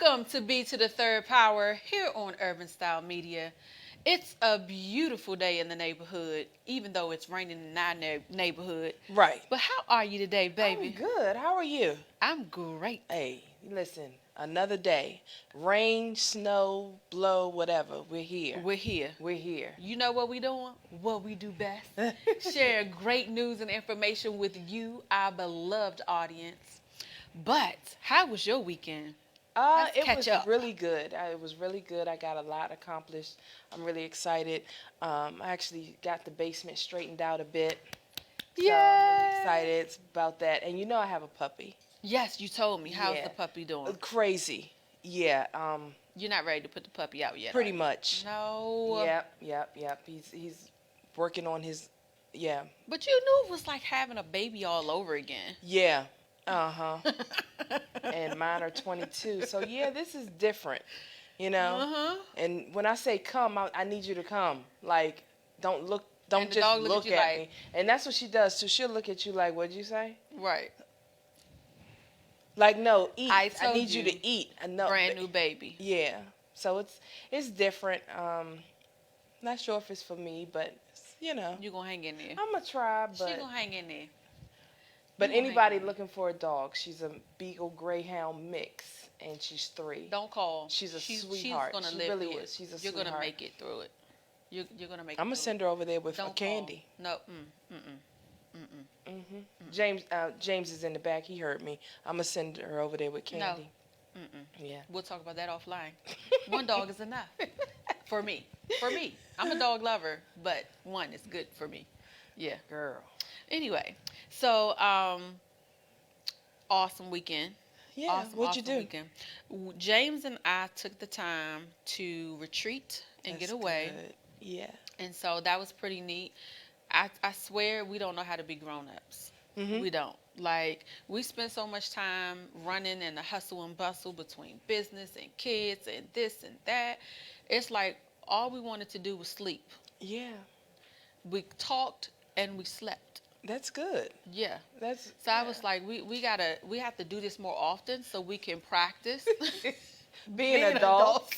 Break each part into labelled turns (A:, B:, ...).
A: Welcome to B to the Third Power here on Urban Style Media. It's a beautiful day in the neighborhood, even though it's raining in our neighborhood.
B: Right.
A: But how are you today, baby?
B: I'm good. How are you?
A: I'm great.
B: Hey, listen, another day. Rain, snow, blow, whatever. We're here.
A: We're here.
B: We're here.
A: You know what we doing? What we do best. Share great news and information with you, our beloved audience. But how was your weekend?
B: It
A: catch
B: was
A: up.
B: really good. It was really good. I got a lot accomplished. I'm really excited. I actually got the basement straightened out a bit. So I'm really excited about that. And you know I have a puppy.
A: Yes, you told me. How's
B: Yeah.
A: the puppy doing?
B: Crazy. Yeah.
A: You're not ready to put the puppy out yet.
B: Pretty much.
A: No.
B: Yep. He's working on his. Yeah.
A: But you knew it was like having a baby all over again.
B: Yeah. And mine are 22. So yeah, this is different, you know. And when I say come, I need you to come. Like, don't just look at me. And that's what she does too. She'll look at you like, "What'd you say?"
A: Right.
B: Like, no, eat. I need you
A: you
B: to eat. No,
A: brand new baby.
B: Yeah. So it's different. Not sure if it's for me, but you know.
A: You gonna hang in there.
B: I'm gonna try, but
A: she gonna hang in there.
B: But anybody looking for a dog, she's a Beagle Greyhound mix, and she's 3.
A: Don't call.
B: She's a sweetheart.
A: She's gonna
B: she
A: live
B: really
A: here.
B: was. She's a
A: You're
B: sweetheart.
A: gonna make it through it. You're gonna make it.
B: I'm gonna send her over there with
A: Don't
B: candy.
A: Call. No.
B: James is in the back. He heard me. I'm gonna send her over there with candy.
A: No.
B: Yeah.
A: We'll talk about that offline. One dog is enough for me. I'm a dog lover, but one is good for me. Yeah.
B: Girl.
A: Anyway, so awesome weekend.
B: Yeah. What'd you do?
A: Weekend. James and I took the time to retreat and get away.
B: Good. Yeah.
A: And so that was pretty neat. I swear we don't know how to be grown-ups. We don't. Like, we spend so much time running in the hustle and bustle between business and kids and this and that. It's like all we wanted to do was sleep.
B: Yeah.
A: We talked and we slept.
B: That's good.
A: Yeah. I was like, we have to do this more often so we can practice
B: being adults.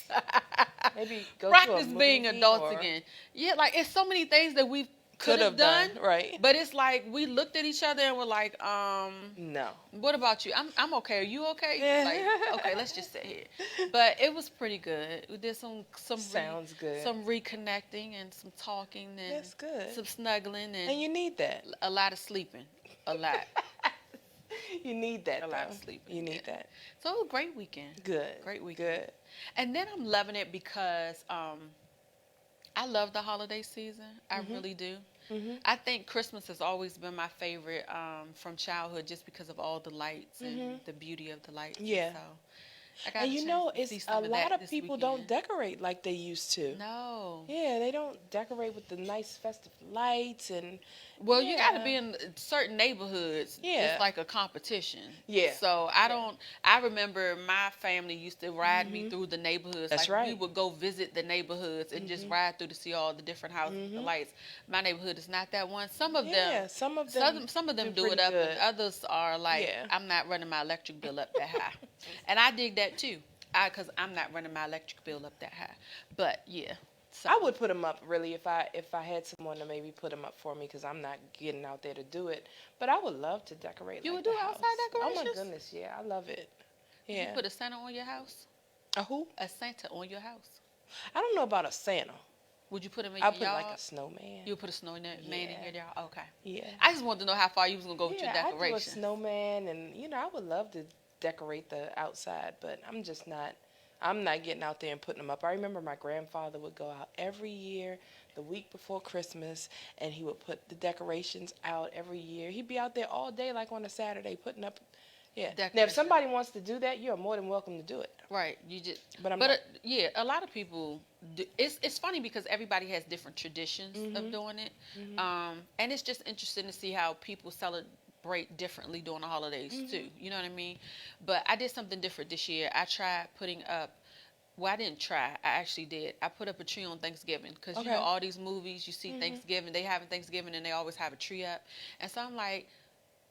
B: Maybe go
A: practice
B: to a
A: being
B: movie
A: adults again. Yeah, like it's so many things that we could have done,
B: right?
A: But it's like we looked at each other and we're like,
B: no.
A: What about you? I'm okay. Are you okay? Like, okay, let's just sit here. But it was pretty good. We did some
B: sounds good.
A: Some reconnecting and some talking and
B: that's good.
A: Some snuggling
B: and you need that.
A: A lot of sleeping, a lot.
B: You need that.
A: A lot of sleeping.
B: You need that.
A: So it was a great weekend.
B: Good.
A: Great weekend.
B: Good.
A: And then I'm loving it because I love the holiday season. I really do. I think Christmas has always been my favorite from childhood just because of all the lights and the beauty of the lights.
B: Yeah. And you know, it's a lot of people don't decorate like they used to.
A: No.
B: Yeah, they don't decorate with the nice festive lights and.
A: Well, you got to be in certain neighborhoods.
B: Yeah.
A: It's like a competition.
B: Yeah.
A: So I remember my family used to ride me through the neighborhoods.
B: That's
A: like
B: right.
A: We would go visit the neighborhoods and just ride through to see all the different houses, the lights. My neighborhood is not that one. Some of them do it up, and others are like, I'm not running my electric bill up that high. And I dig that too, because I'm not running my electric bill up that high. But yeah. So.
B: I would put them up, really, if I had someone to maybe put them up for me, because I'm not getting out there to do it. But I would love to decorate.
A: You
B: like
A: would do
B: the
A: outside
B: house.
A: decorations?
B: Oh my goodness, yeah, I love it. Yeah.
A: Would you put a Santa on your house?
B: A who?
A: A Santa on your house.
B: I don't know about a Santa.
A: Would you put him in your yard?
B: I'll put like a snowman.
A: You would put a snowman in your yard? Okay.
B: Yeah.
A: I just wanted to know how far you was going to go with your decoration.
B: I do a snowman, and, I would love to decorate the outside, but I'm not getting out there and putting them up. I remember my grandfather would go out every year, the week before Christmas, and he would put the decorations out every year. He'd be out there all day, like on a Saturday, putting up. Yeah. Now, if somebody wants to do that, you're more than welcome to do it.
A: Right. You just.
B: But
A: a lot of people. It's funny because everybody has different traditions of doing it, and it's just interesting to see how people celebrate differently during the holidays too. You know what I mean? But I did something different this year. I tried putting up. Well, I didn't try. I actually did. I put up a tree on Thanksgiving because you know all these movies you see Thanksgiving. They have Thanksgiving and they always have a tree up. And so I'm like,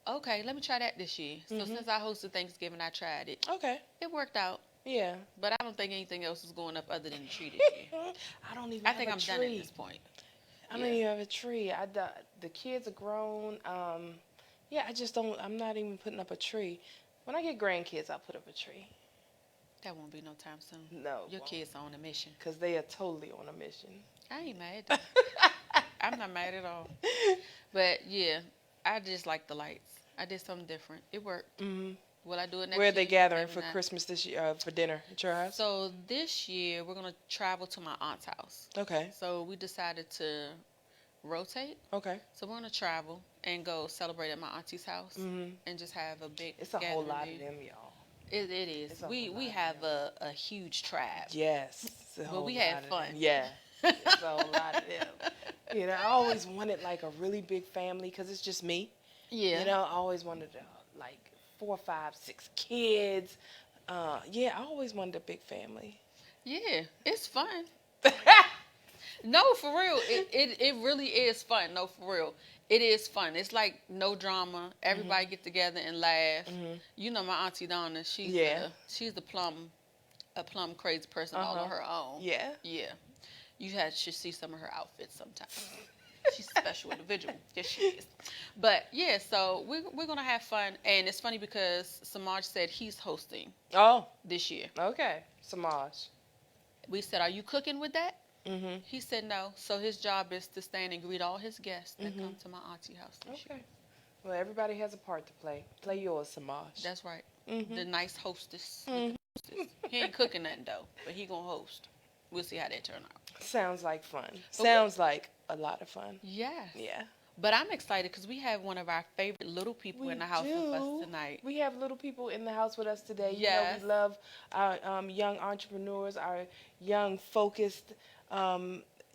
A: okay, let me try that this year. So since I hosted Thanksgiving, I tried it.
B: Okay.
A: It worked out.
B: Yeah.
A: But I don't think anything else is going up other than the tree this year.
B: I don't even
A: I
B: have
A: think
B: a
A: I'm
B: tree.
A: done at this point.
B: I don't even have a tree. The kids are grown. Yeah, I just don't. I'm not even putting up a tree. When I get grandkids, I'll put up a tree.
A: That won't be no time soon.
B: No.
A: Your kids are on a mission.
B: Because they are totally on a mission.
A: I ain't mad. I'm not mad at all. But yeah, I just like the lights. I did something different. It worked.
B: Mm-hmm.
A: Will I do it next year?
B: Where are they gathering
A: Maybe
B: for
A: not.
B: Christmas this year? For dinner at your house?
A: So this year we're gonna travel to my aunt's house.
B: Okay.
A: So we decided to rotate.
B: Okay.
A: So we're gonna travel and go celebrate at my auntie's house and just have a big.
B: It's a whole lot
A: there.
B: of them, y'all.
A: It is. We have a huge tribe.
B: Yes.
A: But we had fun.
B: Yeah. It's a whole lot of them. You know, I always wanted like a really big family because it's just me.
A: Yeah.
B: You know, I always wanted like 4, 5, 6 kids. Yeah, I always wanted a big family.
A: Yeah, it's fun. No, for real. It really is fun. No, for real. It is fun. It's like no drama. Everybody get together and laugh. You know my auntie Donna, she's a plum crazy person all on her own.
B: Yeah.
A: Yeah. You should see some of her outfits sometimes. She's a special individual. Yes, she is. But yeah, so we're gonna have fun, and it's funny because Samaj said he's hosting.
B: Oh.
A: This year.
B: Okay, Samaj.
A: We said, "Are you cooking with that?"
B: Mm-hmm.
A: He said no. So his job is to stand and greet all his guests that come to my auntie house this year.
B: Well, everybody has a part to play. Play yours, Samaj.
A: That's right. The nice hostess. He ain't cooking nothing though, but he gonna host. We'll see how that turn out.
B: Sounds like fun. Sounds like a lot of fun.
A: Yeah.
B: Yeah.
A: But I'm excited because we have one of our favorite little people in the house with us tonight.
B: We have little people in the house with us today.
A: Yes.
B: You know, we love our young entrepreneurs, our young, focused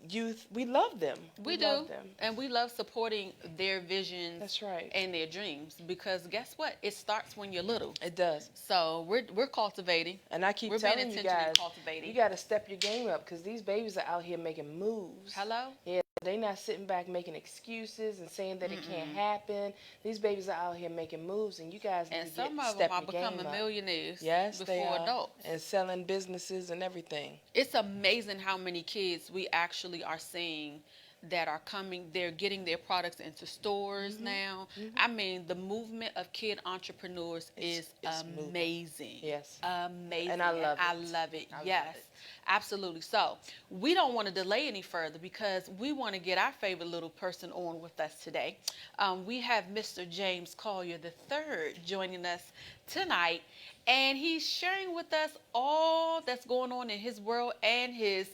B: youth. We love them.
A: We do.
B: Love them.
A: And we love supporting their visions.
B: That's right.
A: And their dreams. Because guess what? It starts when you're little.
B: It does.
A: So we're cultivating.
B: And I keep telling you guys, you got to step your game up because these babies are out here making moves.
A: Hello?
B: Yeah. They're not sitting back making excuses and saying that it can't happen. These babies are out here making moves, and you guys need to step your game up.
A: And some of them are becoming millionaires before adults.
B: And selling businesses and everything.
A: It's amazing how many kids we actually are seeing that are coming. They're getting their products into stores now. I mean, the movement of kid entrepreneurs is amazing.
B: Moving. Yes.
A: Amazing.
B: And I love it.
A: I love it. Yes. Absolutely. So we don't want to delay any further because we want to get our favorite little person on with us today. We have Mr. James Collier III joining us tonight, and he's sharing with us all that's going on in his world and his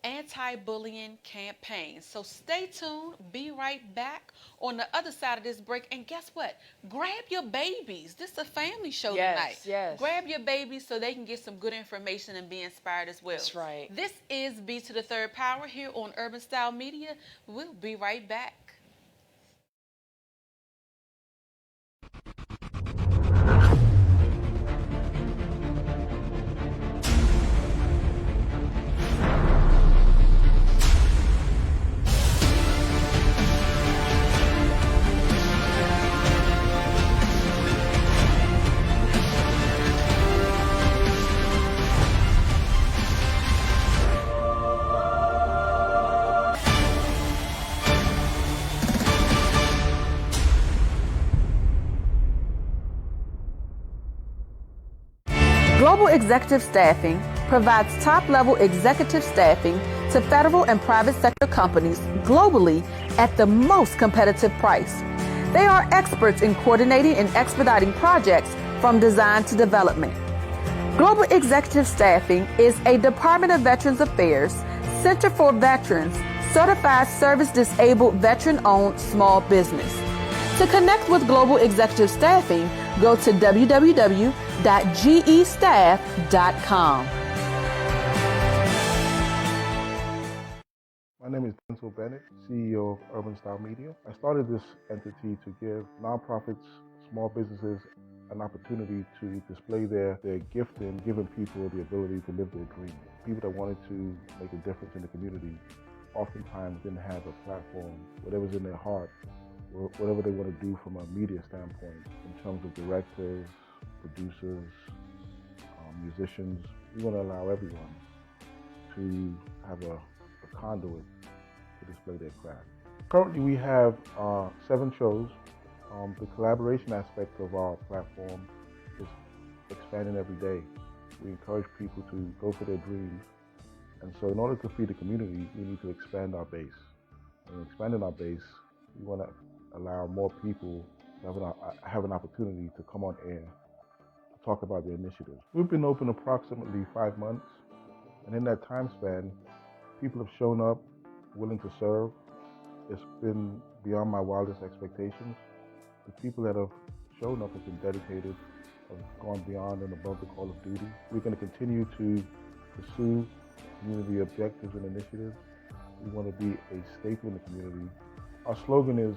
A: anti-bullying campaign. So stay tuned. Be right back on the other side of this break. And guess what? Grab your babies. This is a family show tonight.
B: Yes.
A: Grab your babies so they can get some good information and be inspired as well.
B: That's right.
A: This is B3rdPower here on Urban Style Media. We'll be right back. Global Executive Staffing provides top-level executive staffing to federal and private sector companies globally at the most competitive price. They are experts in coordinating and expediting projects from design to development. Global Executive Staffing is a Department of Veterans Affairs, Center for Veterans, certified service-disabled veteran-owned small business. To connect with Global Executive Staffing, go to www.gestaff.com.
C: My name is Denzel Bennett, CEO of Urban Style Media. I started this entity to give nonprofits, small businesses, an opportunity to display their gift in giving people the ability to live their dream. People that wanted to make a difference in the community oftentimes didn't have a platform, whatever's in their heart, whatever they want to do from a media standpoint in terms of directors, producers, musicians. We want to allow everyone to have a conduit to display their craft. Currently, we have 7 shows. The collaboration aspect of our platform is expanding every day. We encourage people to go for their dreams. And so in order to feed the community, we need to expand our base. And expanding our base, we want to allow more people to have an opportunity to come on air to talk about their initiatives. We've been open approximately 5 months. And in that time span, people have shown up willing to serve. It's been beyond my wildest expectations. The people that have shown up have been dedicated, have gone beyond and above the call of duty. We're going to continue to pursue community objectives and initiatives. We want to be a staple in the community. Our slogan is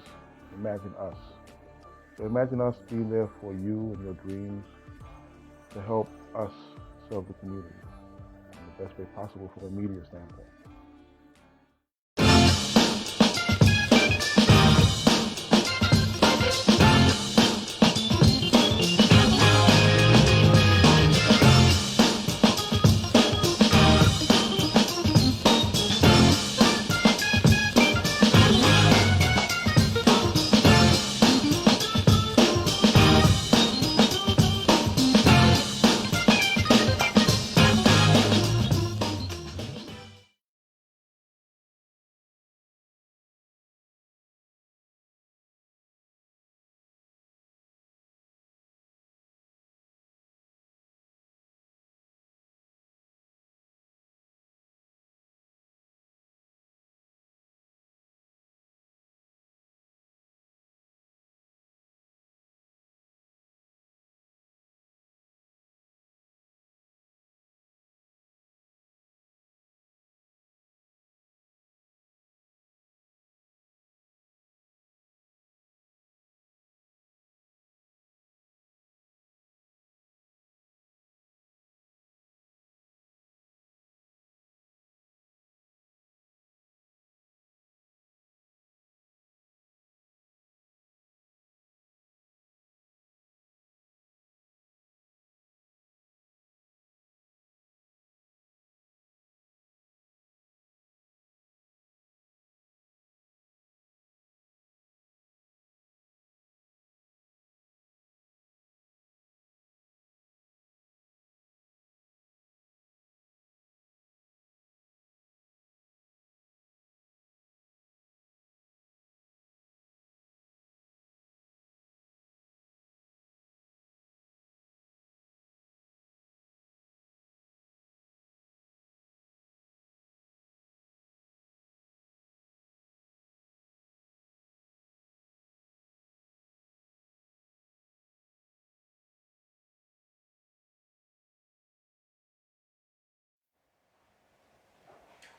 C: Imagine Us. So imagine us being there for you and your dreams to help us serve the community in the best way possible from a media standpoint.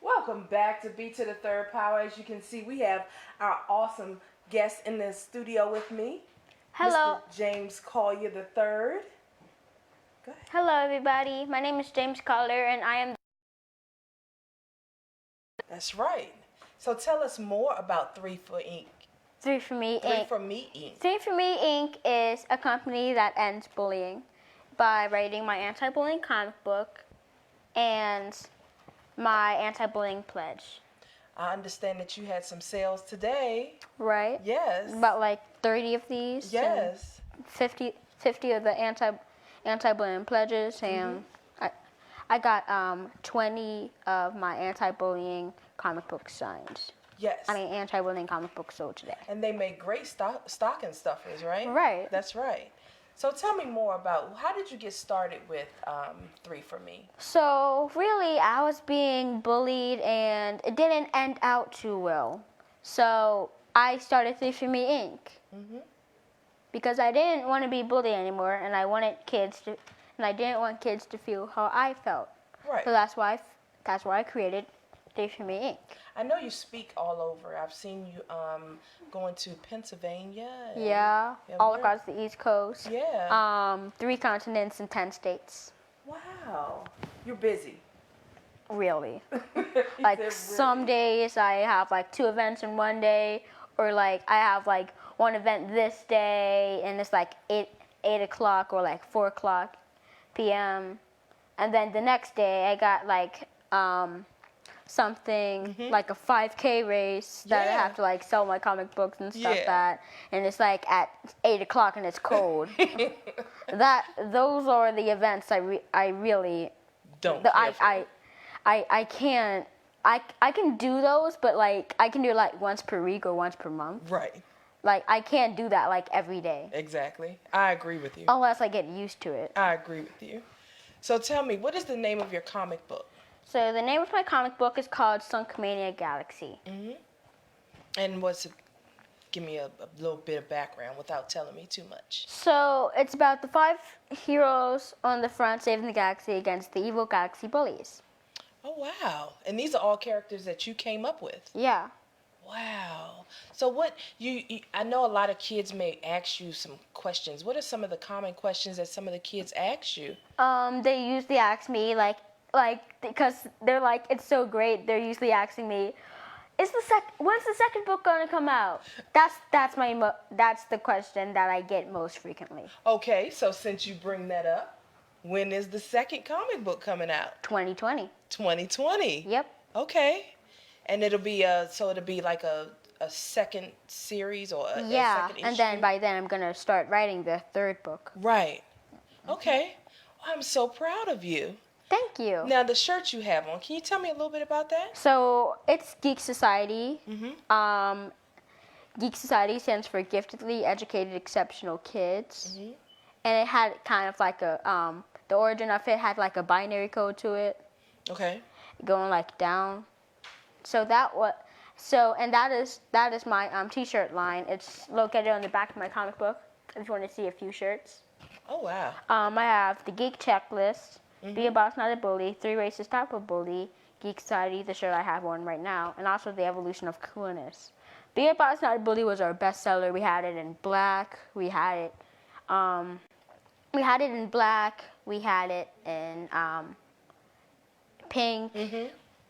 B: Welcome back to B3rdPower. As you can see, we have our awesome guest in the studio with me.
D: Hello.
B: Mr. James Collier the third. Go ahead.
D: Hello, everybody. My name is James Collier, and I am.
B: That's right. So tell us more about 3for Inc.
D: 3for me Inc.
B: 3for Me Inc.
D: 3for me Inc. is a company that ends bullying by writing my anti-bullying comic book and my anti-bullying pledge.
B: I understand that you had some sales today.
D: Right?
B: Yes.
D: About like 30 of these.
B: Yes.
D: And 50 of the anti-bullying pledges, and I got 20 of my anti-bullying comic books signed.
B: Yes.
D: I mean, anti-bullying comic books sold today.
B: And they make great stocking stuffers, right?
D: Right.
B: That's right. So tell me more about, how did you get started with 3for Me?
D: So really, I was being bullied, and it didn't end out too well. So I started 3for Me Inc. Because I didn't want to be bullied anymore, and I didn't want kids to feel how I felt.
B: Right.
D: So that's why I created 3for Me Inc.
B: I know you speak all over. I've seen you going to Pennsylvania.
D: Yeah, all across the East Coast.
B: Yeah.
D: 3 continents and 10 states.
B: Wow. You're busy.
D: Really.
B: You
D: Like
B: said
D: some
B: really.
D: days I have like 2 events in one day, or like I have like one event this day and it's like 8 o'clock or like 4 o'clock p.m. and then the next day I got like something like a 5K race that I have to like sell my comic books and stuff and it's like at 8 o'clock and it's cold. Those are the events I really
B: don't care for.
D: I can't. I can do those, but like I can do it like once per week or once per month.
B: Right.
D: Like I can't do that like every day.
B: Exactly. I agree with you.
D: Unless I get used to it.
B: I agree with you. So tell me, what is the name of your comic book?
D: So the name of my comic book is called Sunkamania Galaxy.
B: And give me a little bit of background without telling me too much.
D: So it's about the 5 heroes on the front saving the galaxy against the evil galaxy bullies.
B: Oh, wow. And these are all characters that you came up with?
D: Yeah.
B: Wow. So what, I know a lot of kids may ask you some questions. What are some of the common questions that some of the kids ask you?
D: They usually ask me, like because they're like, it's so great, they're usually asking me, when's the second book gonna come out? That's the question that I get most frequently.
B: Okay, so since you bring that up, when is the second comic book coming out?
D: 2020.
B: 2020?
D: Yep.
B: Okay. And it'll be like a second series or a second issue?
D: And then by then I'm gonna start writing the third book.
B: Right. Okay. Well, I'm so proud of you.
D: Thank you.
B: Now, the shirt you have on, can you tell me a little bit about that?
D: So it's Geek Society. Geek Society stands for Giftedly Educated Exceptional Kids. And it had kind of like a, the origin of it had like a binary code to it.
B: Okay.
D: Going like down. So that is my t-shirt line. It's located on the back of my comic book. If you want to see a few shirts.
B: Oh, wow.
D: I have the Geek Checklist, Be a Boss Not a Bully, 3 Ways to Stop a Bully, Geek Society, the shirt I have on right now, and also the Evolution of Coolness. Be a Boss Not a Bully was our bestseller. We had it in black. We had it in black. We had it in pink,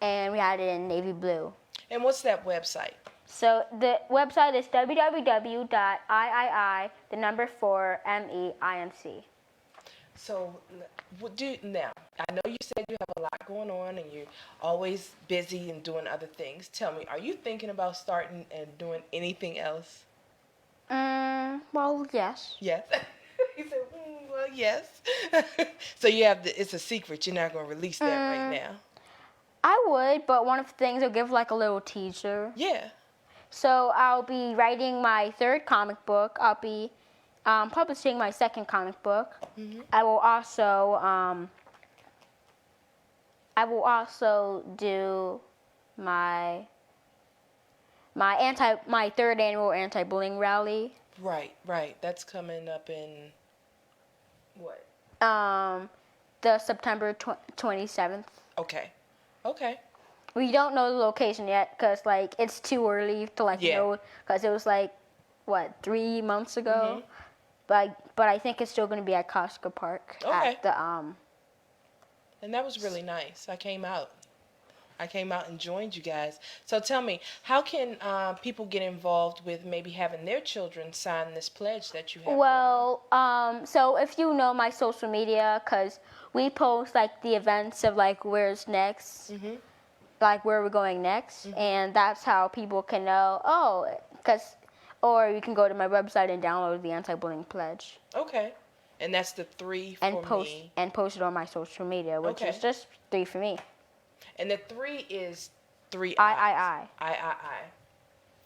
D: and we had it in navy blue.
B: And what's that website?
D: So the website is www.iii4me.inc.
B: So now, I know you said you have a lot going on and you're always busy and doing other things. Tell me, are you thinking about starting and doing anything else?
D: Well, yes.
B: Yes. He said, well, yes. So it's a secret. You're not going to release that right now.
D: I would, but one of the things I'll give like a little teaser.
B: Yeah.
D: So I'll be writing my 3rd comic book. I'll be publishing my 2nd comic book. I will also do my 3rd annual anti-bullying rally.
B: Right. That's coming up in what?
D: The September 27th.
B: Okay.
D: We don't know the location yet because like it's too early to know because it was like 3 months ago. But I think it's still going to be at Costco Park at the
B: And that was really nice. I came out and joined you guys. So tell me, how can people get involved with maybe having their children sign this pledge that you have?
D: Well, so if you know my social media, because we post like the events of like where's next, like where we're going next, and that's how people can know. Or you can go to my website and download the anti-bullying pledge.
B: Okay, and that's the 3 for me.
D: And post it on my social media, which is just 3 for me.
B: And the 3 is 3
D: I.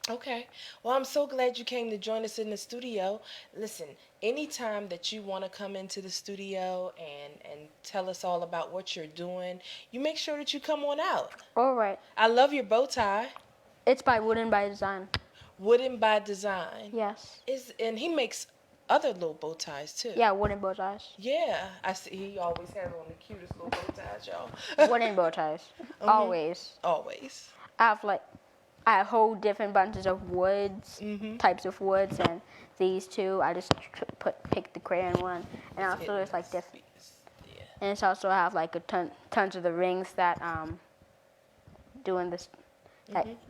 B: Okay. Well, I'm so glad you came to join us in the studio. Listen, anytime that you want to come into the studio and tell us all about what you're doing, you make sure that you come on out.
D: All right.
B: I love your bow tie.
D: It's by Wooden by Design.
B: Wooden by Design.
D: Yes.
B: And he makes other little bow ties too.
D: Yeah, wooden bow ties.
B: Yeah, I see. He always has on the cutest little bow ties, y'all.
D: Wooden bow ties. Always. I have whole different bunches of woods, types of woods, and these 2, I just pick the crayon one. And also there's like different. Yeah. And it's also I have like tons of the rings that doing this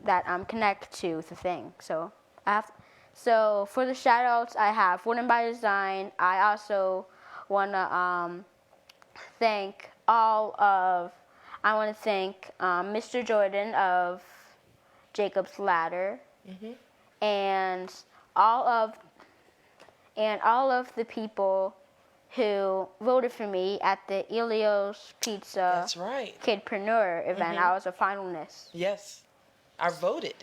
D: that connect to the thing. So for the shoutouts, I have Wooden by Design. I also wanna thank I want to thank Mr. Jordan of Jacob's Ladder, and all of the people who voted for me at the Elio's Pizza
B: That's right.
D: Kidpreneur event. I was a finalist.
B: Yes, I voted.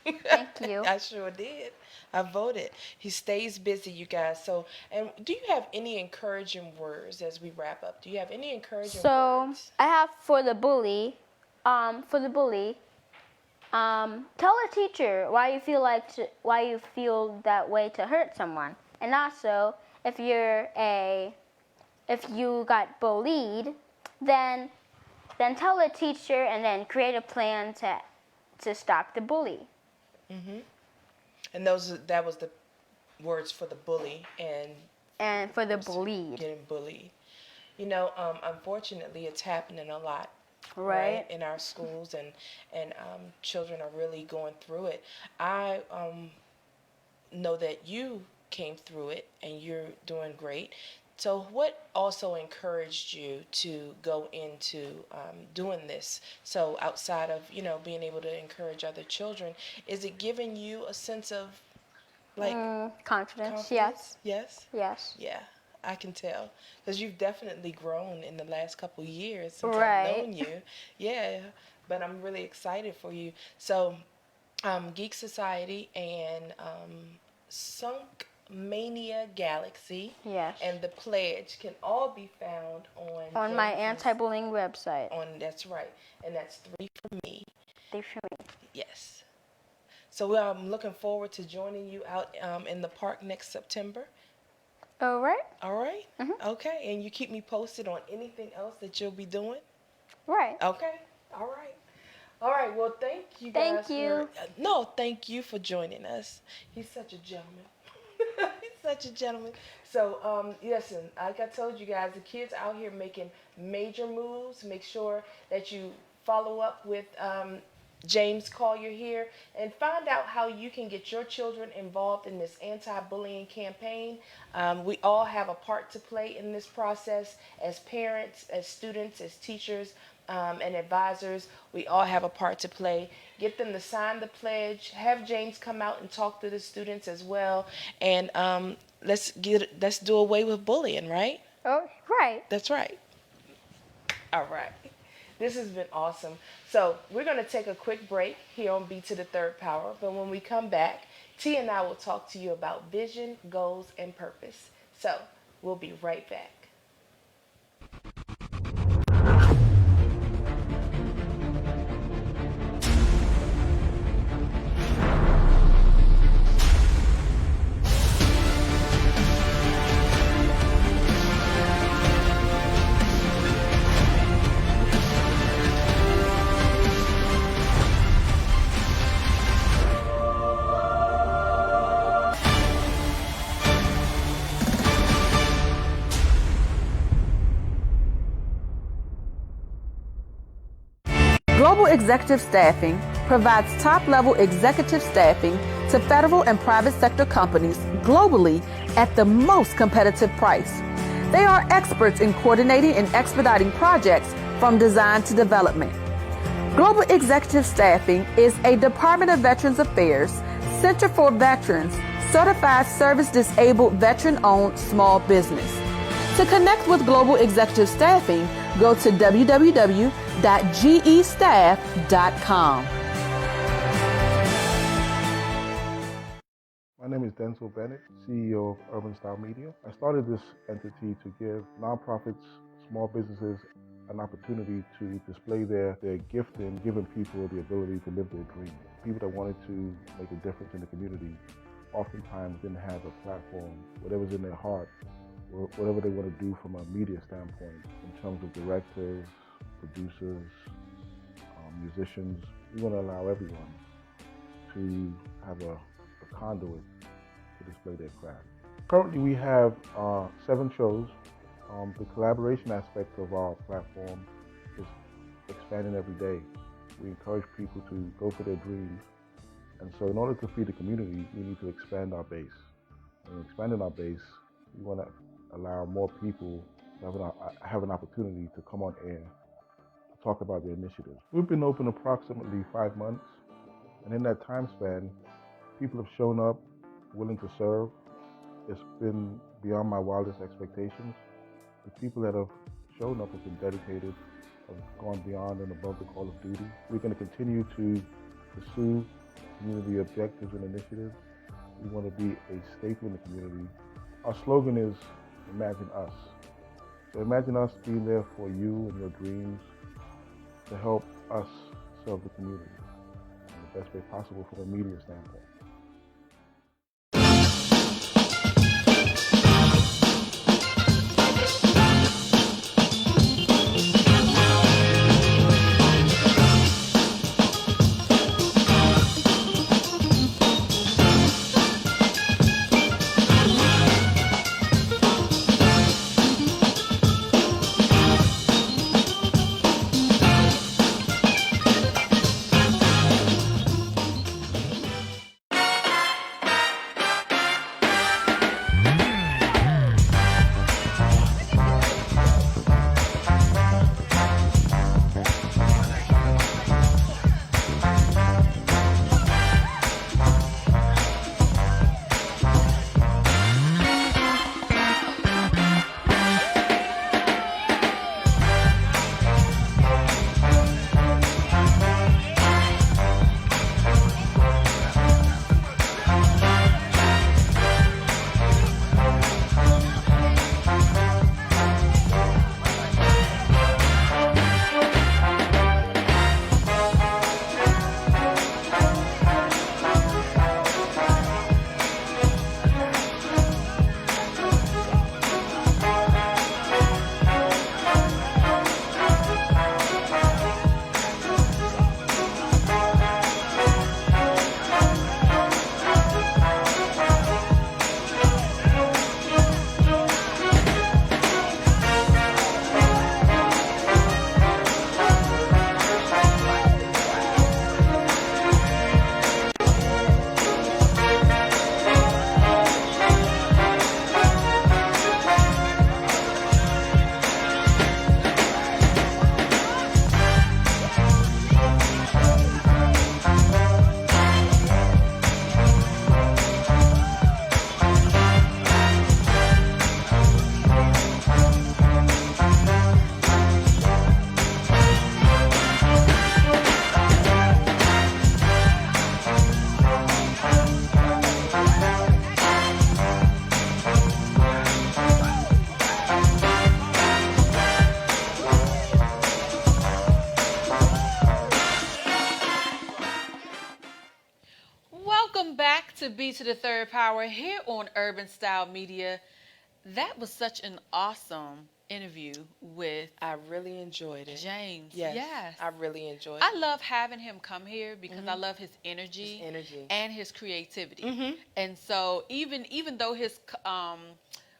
D: Thank you.
B: I sure did. I voted. He stays busy, you guys. So, and do you have any encouraging words as we wrap up? Do you have any encouraging words?
D: I have for the bully, tell a teacher why you feel that way to hurt someone. And also, if you got bullied, then tell a teacher and then create a plan to stop the bully.
B: And that was the words for the bully
D: and for the bullied.
B: Getting bullied. You know, unfortunately, it's happening a lot.
D: Right.
B: In our schools, and children are really going through it. I know that you came through it and you're doing great. So what also encouraged you to go into doing this? So outside of, being able to encourage other children, is it giving you a sense of
D: confidence?
B: Yes.
D: Yes.
B: Yeah, I can tell, because you've definitely grown in the last couple of years since
D: Right.
B: I've known you. Yeah, but I'm really excited for you. So, Geek Society and Sunk Mania Galaxy,
D: Yes.
B: and The Pledge can all be found
D: on my anti-bullying website.
B: That's right, and that's 3for me.
D: 3for me.
B: Yes. So I'm looking forward to joining you out in the park next September.
D: All right.
B: All right? Okay, and you keep me posted on anything else that you'll be doing?
D: Right.
B: Okay, all right. All right, well, thank you guys.
D: Thank you.
B: Thank you for joining us. He's such a gentleman. He's such a gentleman. So, listen, like I told you guys, the kids out here making major moves. Make sure that you follow up with James Collier here and find out how you can get your children involved in this anti-bullying campaign. We all have a part to play in this process as parents, as students, as teachers, and advisors. We all have a part to play. Get them to sign the pledge. Have James come out and talk to the students as well. And let's do away with bullying, right?
D: Oh, right.
B: That's right. All right. This has been awesome. So we're going to take a quick break here on B3rdPower. But when we come back, T and I will talk to you about vision, goals, and purpose. So we'll be right back.
E: Global Executive Staffing provides top-level executive staffing to federal and private sector companies globally at the most competitive price. They are experts in coordinating and expediting projects from design to development. Global Executive Staffing is a Department of Veterans Affairs, Center for Veterans, certified service-disabled veteran-owned small business. To connect with Global Executive Staffing, go to www.gestaff.com.
C: My name is Denzel Bennett, CEO of Urban Style Media. I started this entity to give nonprofits, small businesses, an opportunity to display their gifting, giving people the ability to live their dream. People that wanted to make a difference in the community oftentimes didn't have a platform, whatever's in their heart, whatever they want to do from a media standpoint, in terms of directors, producers, musicians. We want to allow everyone to have a conduit to display their craft. Currently we have 7 shows. The collaboration aspect of our platform is expanding every day. We encourage people to go for their dreams. And so in order to feed the community, we need to expand our base. And expanding our base, we want to allow more people I have an opportunity to come on air to talk about their initiatives. We've been open approximately 5 months, and in that time span, people have shown up willing to serve. It's been beyond my wildest expectations. The people that have shown up have been dedicated, have gone beyond and above the call of duty. We're going to continue to pursue community objectives and initiatives. We want to be a staple in the community. Our slogan is Imagine Us. So imagine us being there for you and your dreams to help us serve the community in the best way possible from a media standpoint.
A: Welcome back to B3rdPower here on Urban Style Media. That was such an awesome interview with
B: I really enjoyed it.
A: James.
B: Yes. I really enjoyed it.
A: I love having him come here because I love his energy, and his creativity. And so even though his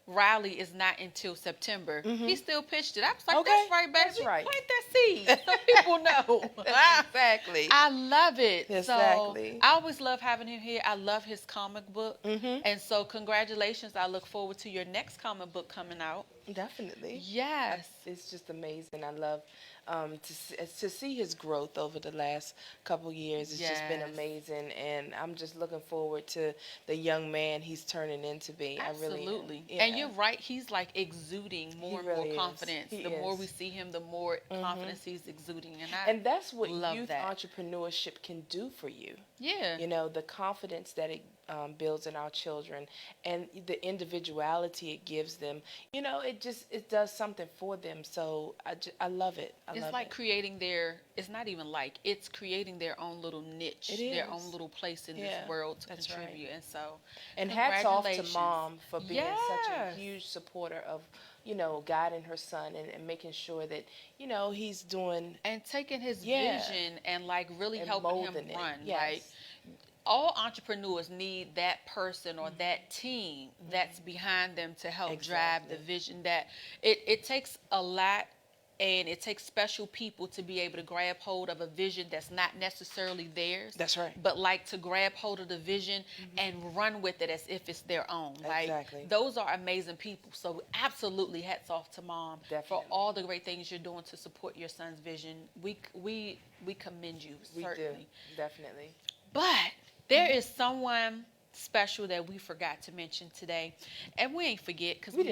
A: rally is not until September, he still pitched it. I was like,
B: Okay,
A: that's right, baby.
B: that's right.
A: Plant that seed so people know.
B: Exactly.
A: I love it.
B: Exactly.
A: So I always love having him here. I love his comic book. And so congratulations. I look forward to your next comic book coming out.
B: Definitely.
A: Yes.
B: It's just amazing. I love to see his growth over the last couple years. It's just been amazing, and I'm just looking forward to the young man he's turning into be.
A: Absolutely.
B: I really am.
A: And you're right. He's like exuding more and more confidence.
B: The
A: more we see him, the more confidence he's exuding.
B: And that's what
A: love
B: youth
A: that.
B: entrepreneurship can do for you.
A: Yeah.
B: You know, the confidence that it builds in our children and the individuality it gives them. You know, it does something for them. So I love it.
A: It's like creating it's not even like, it's creating their own little niche, their own little place in this world to contribute. Right. And so,
B: and hats off to Mom for being such a huge supporter of, you know, guiding her son and making sure that, you know, he's doing.
A: And taking his vision and like really and helping him run.
B: Yes.
A: Like, all entrepreneurs need that person or that team that's behind them to help drive the vision. That it takes a lot and it takes special people to be able to grab hold of a vision that's not necessarily theirs.
B: That's right.
A: But like to grab hold of the vision and run with it as if it's their own.
B: Exactly.
A: Like, those are amazing people. So absolutely hats off to Mom for
B: Definitely.
A: all the great things you're doing to support your son's vision. We commend you, certainly.
B: We do, definitely.
A: But there is someone special that we forgot to mention today, and we ain't forget because we're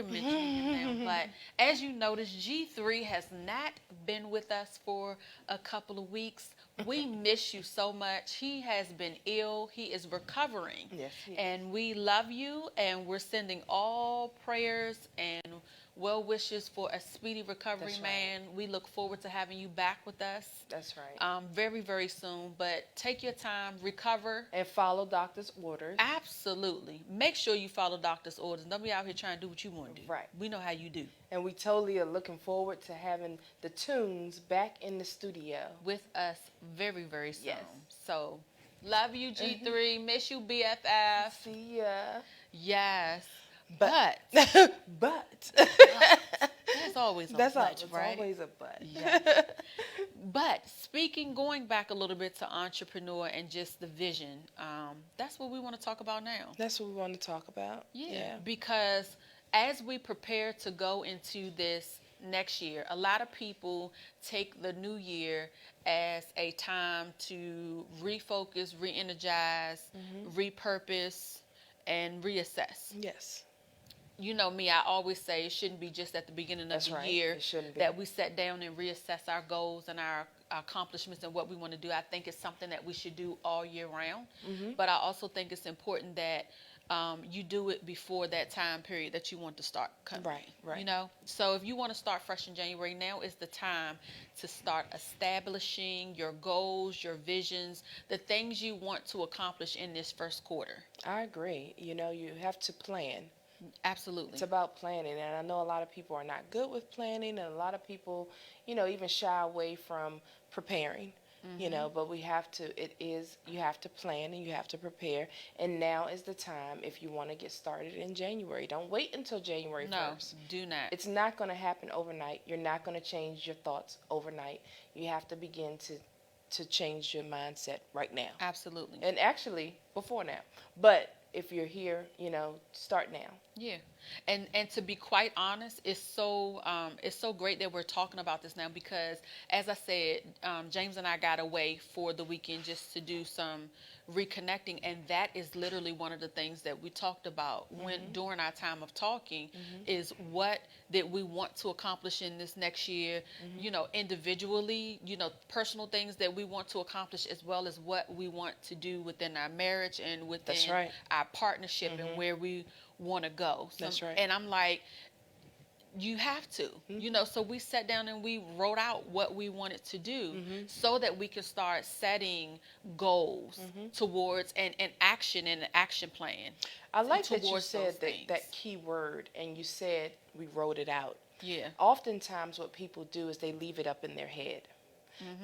A: mentioning him now. But as you notice, G3 has not been with us for a couple of weeks. We miss you so much. He has been ill. He is recovering.
B: Yes, he is.
A: And we love you, and we're sending all prayers and well wishes for a speedy recovery,
B: That's
A: man.
B: right.
A: We look forward to having you back with us.
B: That's right.
A: Very, very soon. But take your time, recover.
B: And follow doctor's orders.
A: Absolutely. Make sure you follow doctor's orders. Don't be out here trying to do what you want to do.
B: Right.
A: We know how you do.
B: And we totally are looking forward to having the tunes back in the studio.
A: With us very, very soon.
B: Yes.
A: So, love you, G3. Miss you, BFF.
B: See ya.
A: Yes.
B: But.
A: But.
B: But.
A: There's always a
B: That's
A: but,
B: it's
A: right?
B: always a but.
A: Yeah. But going back a little bit to entrepreneur and just the vision, that's what we want to talk about now.
B: That's what we want to talk about.
A: Yeah, because as we prepare to go into this next year, a lot of people take the new year as a time to refocus, re-energize, repurpose, and reassess.
B: Yes.
A: You know me, I always say it shouldn't be just at the beginning
B: That's
A: of the
B: right.
A: year
B: It shouldn't be.
A: that we sit down and reassess our goals and our accomplishments and what we want to do. I think it's something that we should do all year round. But I also think it's important that you do it before that time period that you want to start coming.
B: Right.
A: You know? So if you want to start fresh in January, now is the time to start establishing your goals, your visions, the things you want to accomplish in this first quarter.
B: I agree. You know, you have to plan.
A: Absolutely.
B: It's about planning, and I know a lot of people are not good with planning, and a lot of people, you know, even shy away from preparing, you know, but you have to plan and you have to prepare, and now is the time if you want to get started in January. Don't wait until January 1st.
A: No, do not.
B: It's not going to happen overnight. You're not going to change your thoughts overnight. You have to begin to change your mindset right now.
A: Absolutely.
B: And actually, before now. But if you're here, you know, start now.
A: Yeah, and to be quite honest, it's so great that we're talking about this now because, as I said, James and I got away for the weekend just to do some reconnecting, and that is literally one of the things that we talked about during our time of talking is what did we want to accomplish in this next year, you know, individually, you know, personal things that we want to accomplish as well as what we want to do within our marriage and within our partnership and where we want to go. So,
B: That's right.
A: And I'm like, you have to, you know, so we sat down and we wrote out what we wanted to do so that we could start setting goals towards an action and an action plan.
B: I like that you
A: towards
B: said
A: those
B: that key word, and you said we wrote it out.
A: Yeah.
B: Oftentimes what people do is they leave it up in their head.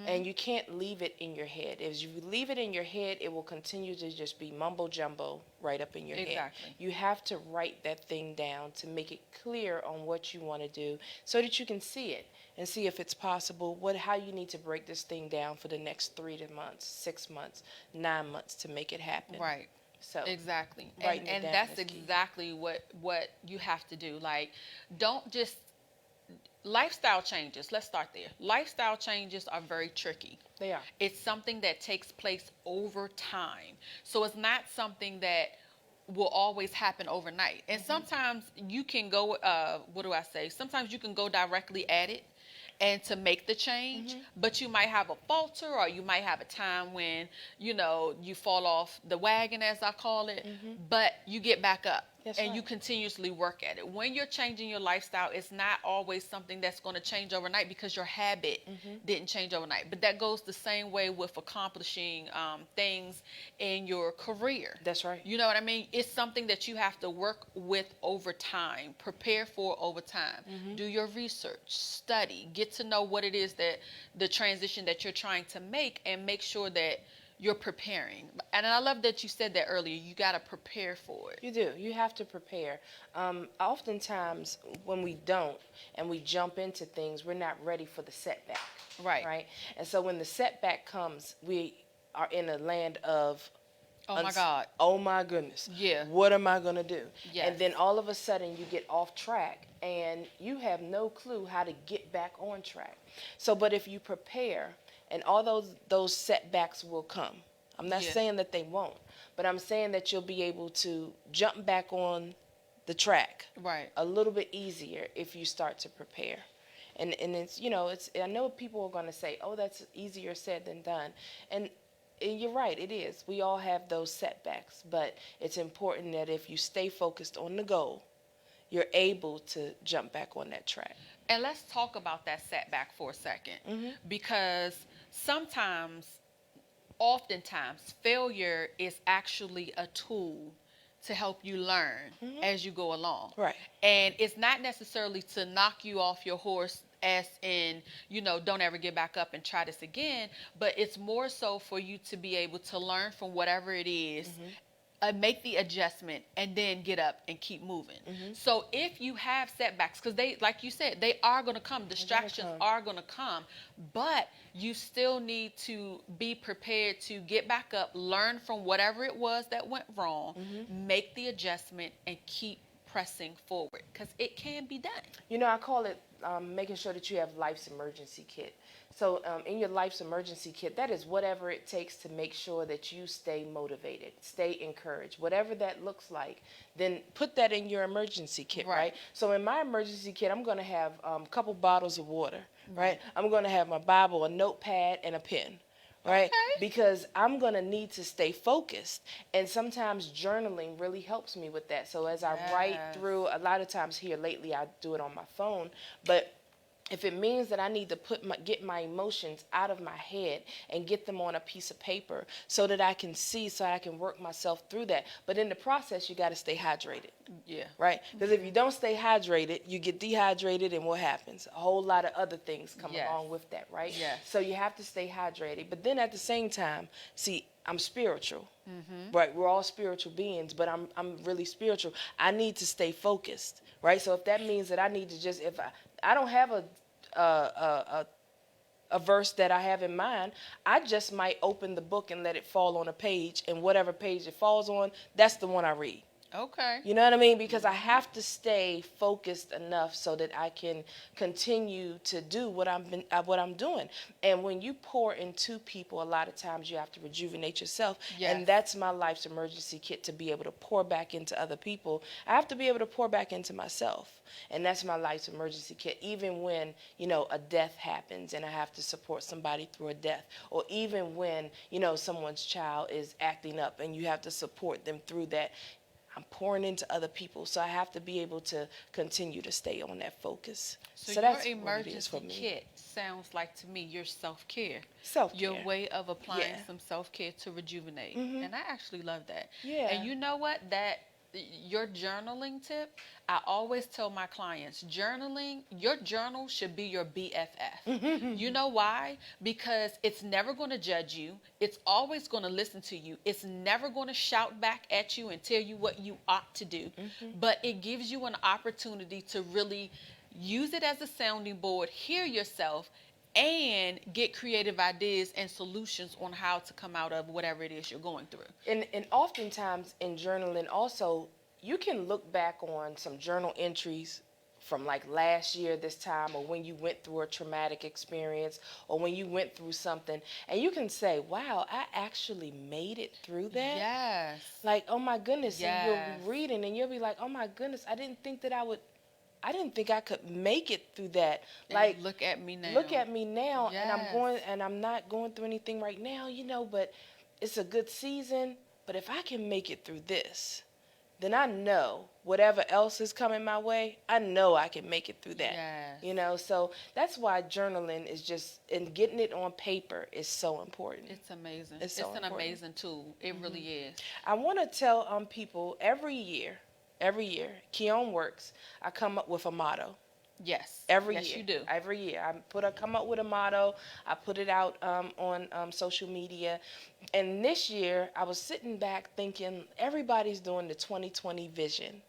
B: And you can't leave it in your head. If you leave it in your head, it will continue to just be mumbo jumbo right up in your head.
A: Exactly.
B: You have to write that thing down to make it clear on what you want to do so that you can see it and see if it's possible, how you need to break this thing down for the next 3 months, 6 months, 9 months to make it happen.
A: Right.
B: So
A: exactly.
B: writing it
A: And
B: down
A: that's
B: is key.
A: exactly what you have to do. Like, don't just lifestyle changes. Let's start there. Lifestyle changes are very tricky.
B: They are.
A: It's something that takes place over time. So it's not something that will always happen overnight. And sometimes you can go, sometimes you can go directly at it and to make the change, but you might have a falter or you might have a time when, you know, you fall off the wagon, as I call it, but you get back up.
B: That's
A: and
B: right.
A: you continuously work at it. When you're changing your lifestyle, it's not always something that's going to change overnight because your habit didn't change overnight. But that goes the same way with accomplishing things in your career.
B: That's right.
A: You know what I mean? It's something that you have to work with over time, prepare for over time, do your research, study, get to know what it is that the transition that you're trying to make, and make sure that you're preparing. And I love that you said that earlier. You got to prepare for it.
B: You do. You have to prepare. Oftentimes, when we don't and we jump into things, we're not ready for the setback.
A: Right.
B: Right. And so when the setback comes, we are in a land of,
A: Oh my God.
B: oh my goodness.
A: Yeah.
B: What am I going to do?
A: Yes.
B: And then all of a sudden you get off track and you have no clue how to get back on track. So, but if you prepare, and all those setbacks will come. I'm not saying that they won't, but I'm saying that you'll be able to jump back on the track
A: Right.
B: a little bit easier if you start to prepare. And it's, I know people are going to say, oh, that's easier said than done. And you're right, it is. We all have those setbacks, but it's important that if you stay focused on the goal, you're able to jump back on that track.
A: And let's talk about that setback for a second, because oftentimes, failure is actually a tool to help you learn as you go along.
B: Right.
A: And it's not necessarily to knock you off your horse, as in, don't ever get back up and try this again, but it's more so for you to be able to learn from whatever it is, make the adjustment, and then get up and keep moving. So if you have setbacks, because they, like you said, they are going to come, distractions are going to come, but you still need to be prepared to get back up, learn from whatever it was that went wrong, make the adjustment, and keep pressing forward, because it can be done.
B: I call it making sure that you have life's emergency kit. So in your life's emergency kit, that is whatever it takes to make sure that you stay motivated, stay encouraged, whatever that looks like, then put that in your emergency kit, right? So in my emergency kit, I'm going to have a couple bottles of water, right? I'm going to have my Bible, a notepad, and a pen. Right?
A: Okay.
B: Because I'm going to need to stay focused. And sometimes journaling really helps me with that. So as I write through, a lot of times here lately, I do it on my phone. But if it means that I need to get my emotions out of my head and get them on a piece of paper so that I can see, so I can work myself through that. But in the process, you got to stay hydrated.
A: Yeah.
B: Right? Because if you don't stay hydrated, you get dehydrated, and what happens? A whole lot of other things come along with that, right?
A: Yes.
B: So you have to stay hydrated. But then at the same time, see, I'm spiritual. Right? We're all spiritual beings, but I'm really spiritual. I need to stay focused, right? So if that means that I need to just, if I don't have a verse that I have in mind, I just might open the book and let it fall on a page, and whatever page it falls on, that's the one I read.
A: Okay.
B: You know what I mean? Because I have to stay focused enough so that I can continue to do what I'm doing. And when you pour into people, a lot of times you have to rejuvenate yourself.
A: Yes.
B: And that's my life's emergency kit, to be able to pour back into other people. I have to be able to pour back into myself. And that's my life's emergency kit. Even when, a death happens and I have to support somebody through a death, or even when, someone's child is acting up and you have to support them through that. I'm pouring into other people, so I have to be able to continue to stay on that focus.
A: So
B: that's
A: your
B: what it is for
A: emergency
B: me.
A: kit sounds like to me your self-care.
B: Self-care.
A: Your way of applying
B: Yeah.
A: some self-care to rejuvenate. And I actually love that.
B: Yeah.
A: And you know what? Your journaling tip, I always tell my clients, your journal should be your BFF. You know why? Because it's never going to judge you. It's always going to listen to you. It's never going to shout back at you and tell you what you ought to do. But it gives you an opportunity to really use it as a sounding board, hear yourself, and get creative ideas and solutions on how to come out of whatever it is you're going through.
B: And oftentimes in journaling also, you can look back on some journal entries from like last year this time, or when you went through a traumatic experience, or when you went through something, and you can say, wow, I actually made it through that.
A: Yes.
B: Like, oh my goodness.
A: Yes.
B: And you'll be reading and you'll be like, oh my goodness, I didn't think I could make it through that.
A: And
B: like,
A: look at me now.
B: Look at me now.
A: Yes.
B: And I'm not going through anything right now, but it's a good season. But if I can make it through this, then I know whatever else is coming my way, I know I can make it through that.
A: Yes.
B: So that's why journaling is just, and getting it on paper is so important.
A: It's amazing.
B: It's so
A: an
B: important.
A: amazing tool. It really is.
B: I want to tell people every year, Keon Works, I come up with a motto.
A: Yes.
B: Every
A: Yes,
B: year.
A: you do.
B: Every year. Come up with a motto. I put it out on social media. And this year, I was sitting back thinking everybody's doing the 2020 vision,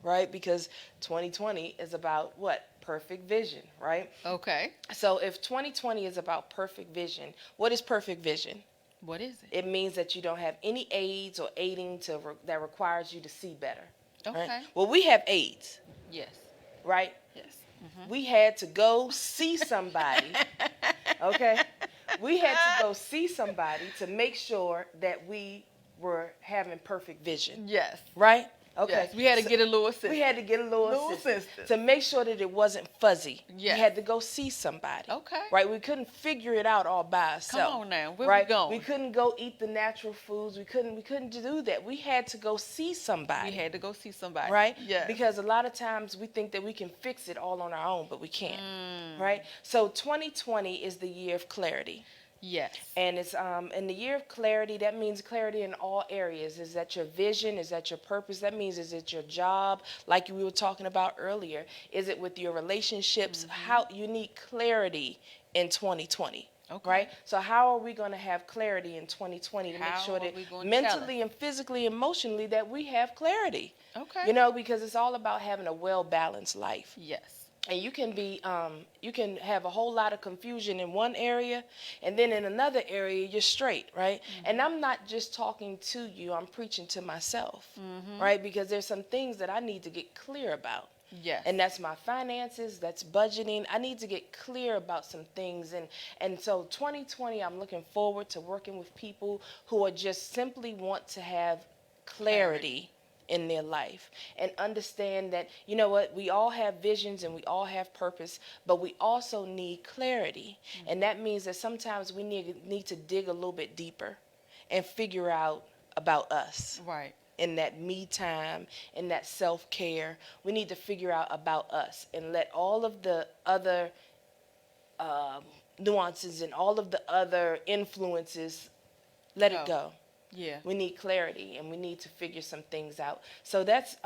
B: right? Because 2020 is about what? Perfect vision, right?
A: Okay.
B: So if 2020 is about perfect vision, what is perfect vision?
A: What is it?
B: It means that you don't have any aids or aiding that requires you to see better.
A: Okay.
B: Right? Well, we have aids,
A: Yes.
B: right?
A: Yes.
B: We had to go see somebody, okay? We had to go see somebody to make sure that we were having perfect vision,
A: Yes.
B: right? Okay.
A: Yes. We had to get a little assistance.
B: We had to get a little assistance
A: assistance.
B: to make sure that it wasn't fuzzy.
A: Yes.
B: We had to go see somebody.
A: Okay.
B: Right? We couldn't figure it out all by ourselves.
A: Come on now. Where
B: right?
A: we going?
B: We couldn't go eat the natural foods. We couldn't do that. We had to go see somebody.
A: We had to go see somebody.
B: Right?
A: Yes.
B: Because a lot of times we think that we can fix it all on our own, but we can't. Right? So 2020 is the year of clarity.
A: Yes.
B: And it's in the year of clarity, that means clarity in all areas. Is that your vision? Is that your purpose? That means, is it your job, like we were talking about earlier? Is it with your relationships? How you need clarity in 2020.
A: Okay.
B: Right? So how are we going to have clarity in 2020 to make sure that mentally and physically, emotionally, that we have clarity?
A: Okay.
B: You know, because it's all about having a well-balanced life.
A: Yes.
B: And you can have a whole lot of confusion in one area, and then in another area you're straight, right? And I'm not just talking to you, I'm preaching to myself, right? Because there's some things that I need to get clear about.
A: Yes.
B: And that's my finances, that's budgeting. I need to get clear about some things. And so 2020, I'm looking forward to working with people who are just simply want to have clarity in their life and understand that, you know what, we all have visions and we all have purpose, but we also need clarity. And that means that sometimes we need to dig a little bit deeper and figure out about us.
A: Right.
B: In that me time, in that self-care, we need to figure out about us and let all of the other nuances and all of the other influences, let it go.
A: Yeah.
B: We need clarity, and we need to figure some things out. So that's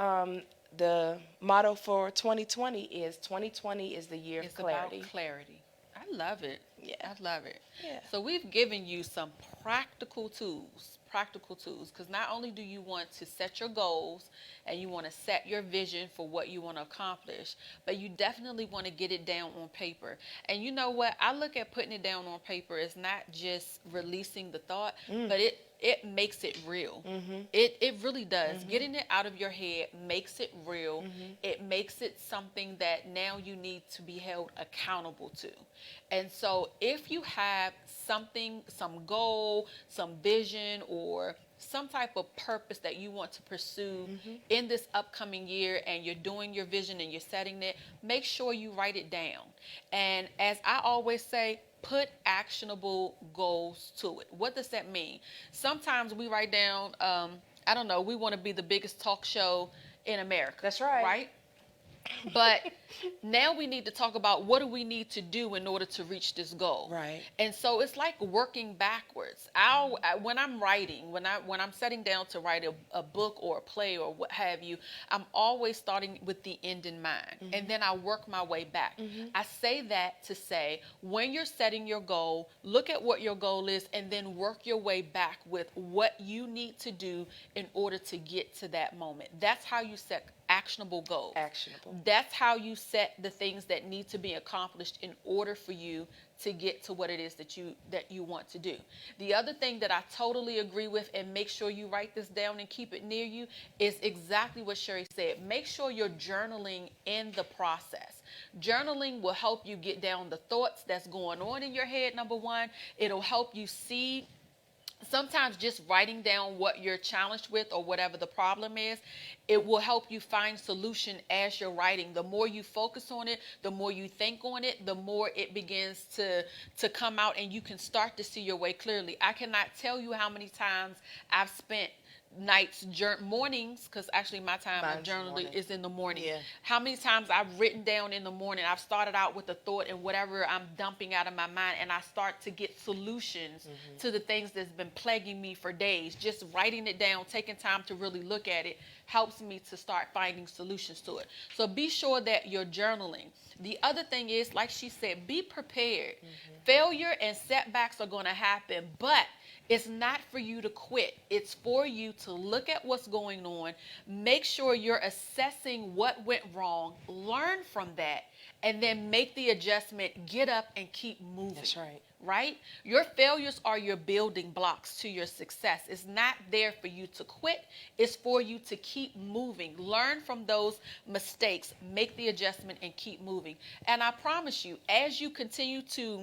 B: the motto for 2020 is 2020 is the year of clarity.
A: It's about clarity. I love it.
B: Yeah.
A: I love it.
B: Yeah.
A: So we've given you some practical tools, because not only do you want to set your goals and you want to set your vision for what you want to accomplish, but you definitely want to get it down on paper. And you know what? I look at putting it down on paper as not just releasing the thought, but it makes it real. It really does. Getting it out of your head makes it real. It makes it something that now you need to be held accountable to. And so if you have something, some goal, some vision, or some type of purpose that you want to pursue in this upcoming year, and you're doing your vision and you're setting it, make sure you write it down. And as I always say, put actionable goals to it. What does that mean? Sometimes we write down, I don't know, we want to be the biggest talk show in America.
B: That's right.
A: Right? But now we need to talk about what do we need to do in order to reach this goal.
B: Right.
A: And so it's like working backwards. When I'm writing, when I'm sitting down to write a book or a play or what have you, I'm always starting with the end in mind. And then I work my way back. I say that to say, when you're setting your goal, look at what your goal is and then work your way back with what you need to do in order to get to that moment. That's how you set actionable goals.
B: Actionable.
A: That's how you set the things that need to be accomplished in order for you to get to what it is that you want to do. The other thing that I totally agree with, and make sure you write this down and keep it near you, is exactly what Sherry said. Make sure you're journaling in the process. Journaling will help you get down the thoughts that's going on in your head, number one. It'll help you see. Sometimes just writing down what you're challenged with or whatever the problem is, it will help you find solution as you're writing. The more you focus on it, the more you think on it, the more it begins to come out, and you can start to see your way clearly. I cannot tell you how many times I've spent nights, mornings, because actually my time of
B: Mine's
A: journaling
B: morning.
A: is in the morning.
B: Yeah.
A: How many times I've written down in the morning, I've started out with a thought and whatever I'm dumping out of my mind, and I start to get solutions to the things that's been plaguing me for days. Just writing it down, taking time to really look at it, helps me to start finding solutions to it. So be sure that you're journaling. The other thing is, like she said, be prepared. Failure and setbacks are going to happen, but it's not for you to quit. It's for you to look at what's going on, make sure you're assessing what went wrong, learn from that, and then make the adjustment, get up and keep moving.
B: That's right.
A: Right? Your failures are your building blocks to your success. It's not there for you to quit. It's for you to keep moving. Learn from those mistakes, make the adjustment, and keep moving. And I promise you, as you continue to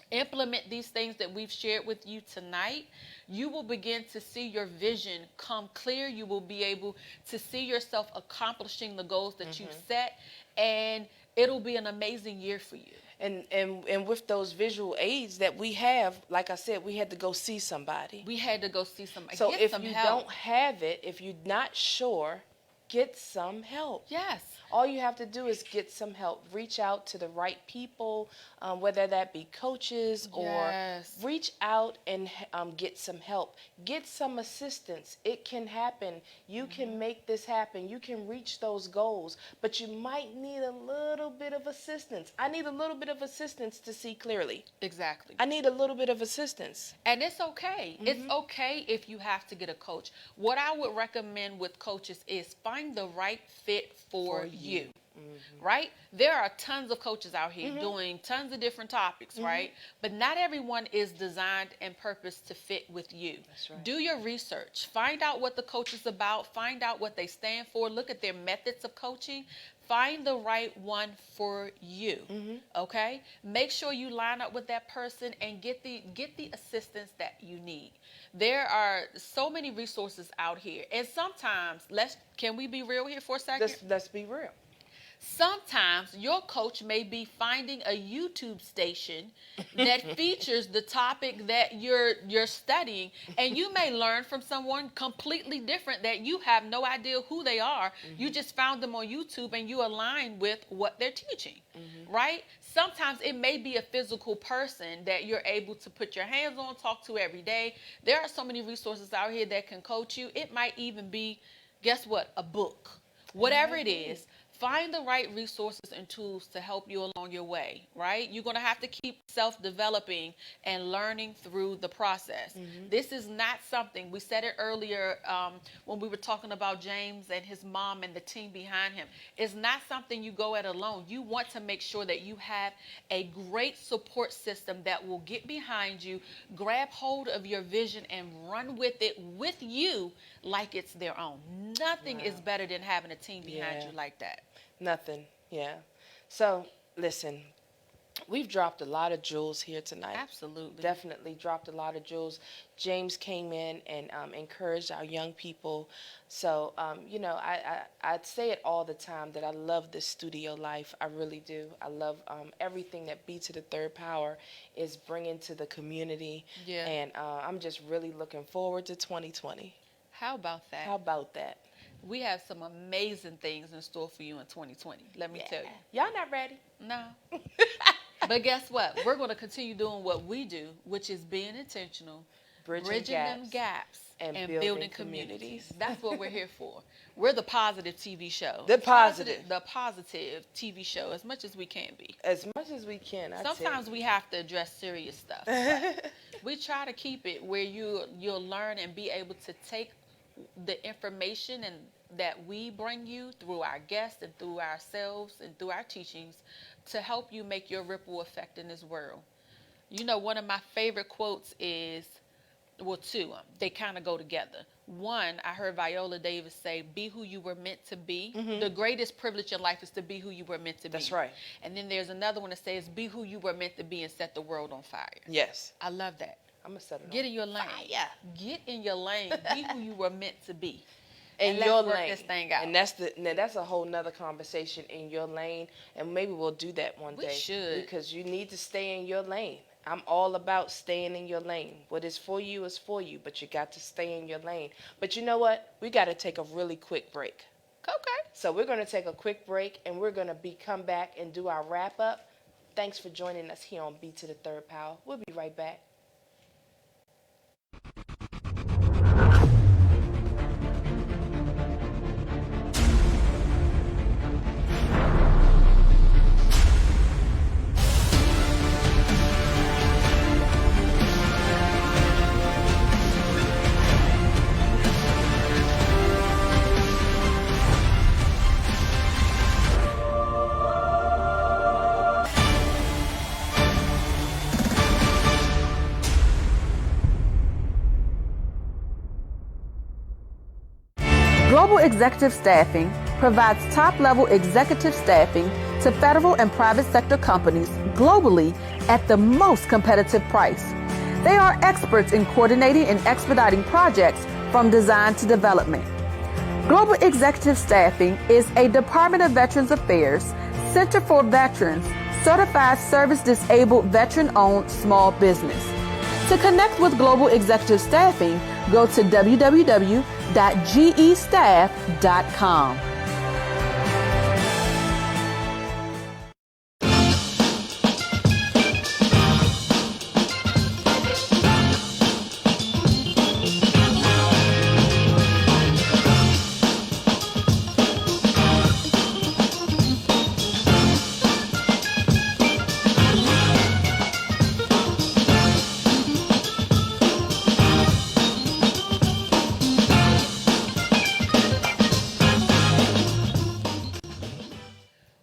A: implement these things that we've shared with you tonight, you will begin to see your vision come clear. You will be able to see yourself accomplishing the goals that you've set, and it'll be an amazing year for you.
B: And with those visual aids that we have, like I said, we had to go see somebody.
A: We had to go see somebody.
B: So
A: Get
B: if
A: some
B: you
A: help.
B: don't have it, if you're not sure, get some help.
A: Yes.
B: All you have to do is get some help. Reach out to the right people, whether that be coaches or
A: Yes.
B: reach out and get some help. Get some assistance. It can happen. You can make this happen. You can reach those goals, but you might need a little bit of assistance. I need a little bit of assistance to see clearly.
A: Exactly.
B: I need a little bit of assistance.
A: And it's okay. It's okay if you have to get a coach. What I would recommend with coaches is find the right fit for you. Right? There are tons of coaches out here doing tons of different topics, right? But not everyone is designed and purposed to fit with you.
B: That's right.
A: Do your research. Find out what the coach is about. Find out what they stand for. Look at their methods of coaching. Find the right one for you. Okay? Make sure you line up with that person and get the assistance that you need. There are so many resources out here. And sometimes, can we be real here for a second?
B: Let's be real.
A: Sometimes your coach may be finding a YouTube station that features the topic that you're studying, and you may learn from someone completely different that you have no idea who they are. You just found them on YouTube and you align with what they're teaching, right? Sometimes it may be a physical person that you're able to put your hands on, talk to every day. There are so many resources out here that can coach you. It might even be, guess what, a book. Whatever it is. Find the right resources and tools to help you along your way, right? You're going to have to keep self-developing and learning through the process. This is not something, we said it earlier when we were talking about James and his mom and the team behind him. It's not something you go at alone. You want to make sure that you have a great support system that will get behind you, grab hold of your vision, and run with it with you like it's their own. Nothing is better than having a team behind you like that.
B: Nothing, yeah. So, listen, we've dropped a lot of jewels here tonight.
A: Absolutely.
B: Definitely dropped a lot of jewels. James came in and encouraged our young people. So, I'd say it all the time that I love this studio life. I really do. I love everything that B3rdPower is bringing to the community.
A: Yeah.
B: And I'm just really looking forward to 2020.
A: How about that?
B: How about that?
A: We have some amazing things in store for you in 2020. Let me tell you.
B: Y'all not ready?
A: No. But guess what? We're going to continue doing what we do, which is being intentional, bridging them gaps, and building communities. That's what we're here for. We're the positive TV show.
B: The positive
A: TV show, as much as we can be.
B: As much as we can.
A: Sometimes we have to address serious stuff. But we try to keep it where you'll learn and be able to take the information and that we bring you through our guests and through ourselves and through our teachings to help you make your ripple effect in this world. You know, one of my favorite quotes is, well, two, they kind of go together. One, I heard Viola Davis say, be who you were meant to be. The greatest privilege in life is to be who you were meant to be.
B: That's right.
A: And then there's another one that says, be who you were meant to be and set the world on fire.
B: Yes.
A: I love that.
B: I'm going to set it
A: Get in your lane.
B: fire.
A: Get in your lane. Be who you were meant to be.
B: In
A: let's
B: your
A: work
B: lane.
A: this thing out.
B: And that's a whole nother conversation, in your lane. And maybe we'll do that one day.
A: We should.
B: Because you need to stay in your lane. I'm all about staying in your lane. What is for you is for you, but you got to stay in your lane. But you know what? We got to take a really quick break.
A: Okay.
B: So we're going to take a quick break, and we're going to come back and do our wrap up. Thanks for joining us here on B to the Third Power. We'll be right back.
E: Global Executive Staffing provides top-level executive staffing to federal and private sector companies globally at the most competitive price. They are experts in coordinating and expediting projects from design to development. Global Executive Staffing is a Department of Veterans Affairs, Center for Veterans, certified service-disabled veteran-owned small business. To connect with Global Executive Staffing, go to www.gestaff.com.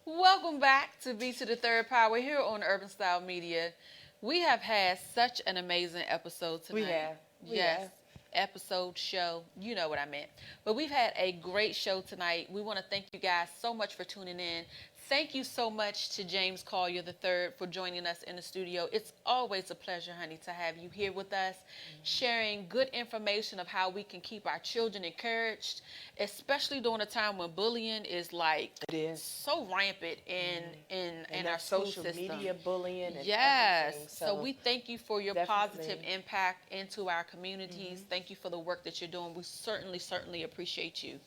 A: Welcome back to B to the Third Power here on Urban Style Media. We have had such an amazing episode tonight.
B: We have.
A: Yes. Episode, show, you know what I meant. But we've had a great show tonight. We want to thank you guys so much for tuning in. Thank you so much to James Collier III for joining us in the studio. It's always a pleasure, honey, to have you here with us, sharing good information of how we can keep our children encouraged, especially during a time when bullying is like so rampant in our
B: social
A: system.
B: media bullying. And
A: yes.
B: everything.
A: So we thank you for your
B: definitely.
A: positive impact into our communities. Thank you for the work that you're doing. We certainly appreciate you.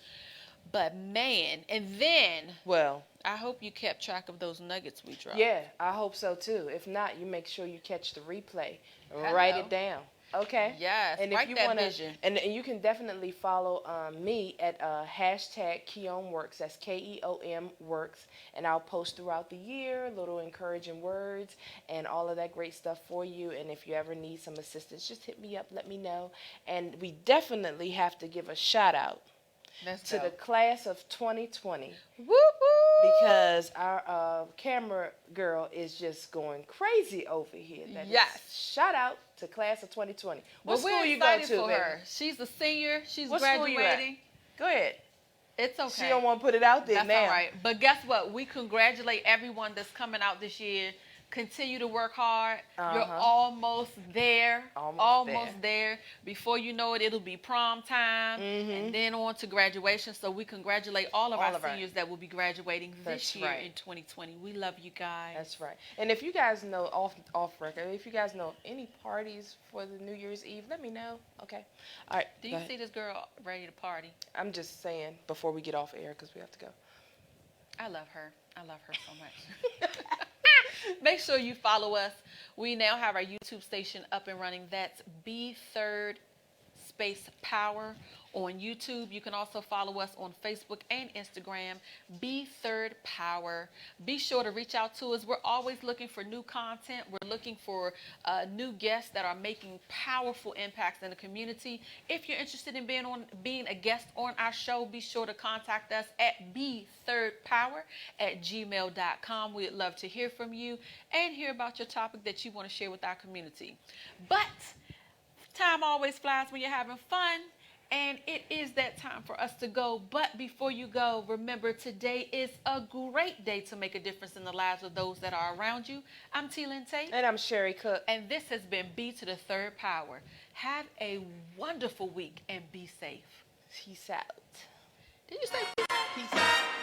A: But man, and then I hope you kept track of those nuggets we dropped.
B: Yeah, I hope so too. If not, you make sure you catch the replay.
A: Hello.
B: Write it down. Okay.
A: Yes.
B: And
A: write
B: if you
A: that
B: wanna,
A: vision.
B: and you can definitely follow me at hashtag KeomWorks. That's KEOM Works, and I'll post throughout the year little encouraging words and all of that great stuff for you. And if you ever need some assistance, just hit me up. Let me know. And we definitely have to give a shout out to the class of 2020.
A: Woo-hoo!
B: Because our camera girl is just going crazy over here. Shout out to class of 2020. What school you go to,
A: for
B: baby?
A: her. She's a senior. She's
B: What school you at?
A: graduating.
B: Go ahead.
A: It's okay.
B: She don't want to put it out there
A: That's
B: now.
A: all right. But guess what? We congratulate everyone that's coming out this year. Continue to work hard. You're almost there. Almost there. Before you know it, it'll be prom time, and then on to graduation. So we congratulate all of our seniors that will be graduating this year in 2020. We love you guys.
B: That's right. And if you guys know off record, if you guys know any parties for the New Year's Eve, let me know. Okay. All right.
A: Do you see this girl ready to party?
B: I'm just saying before we get off air because we have to go.
A: I love her. I love her so much. Make sure you follow us. We now have our YouTube station up and running. That's B3rdPower on YouTube. You can also follow us on Facebook and Instagram, B3rdPower. Be sure to reach out to us. We're always looking for new content. We're looking for new guests that are making powerful impacts in the community. If you're interested in being a guest on our show, be sure to contact us at B3rdPower@gmail.com. We'd love to hear from you and hear about your topic that you want to share with our community. But time always flies when you're having fun. And it is that time for us to go. But before you go, remember today is a great day to make a difference in the lives of those that are around you. I'm T. Lynn Tate.
B: And I'm Sherry Cook.
A: And this has been B to the Third Power. Have a wonderful week and be safe.
B: Peace out.
A: Did you say peace out?
B: Peace out.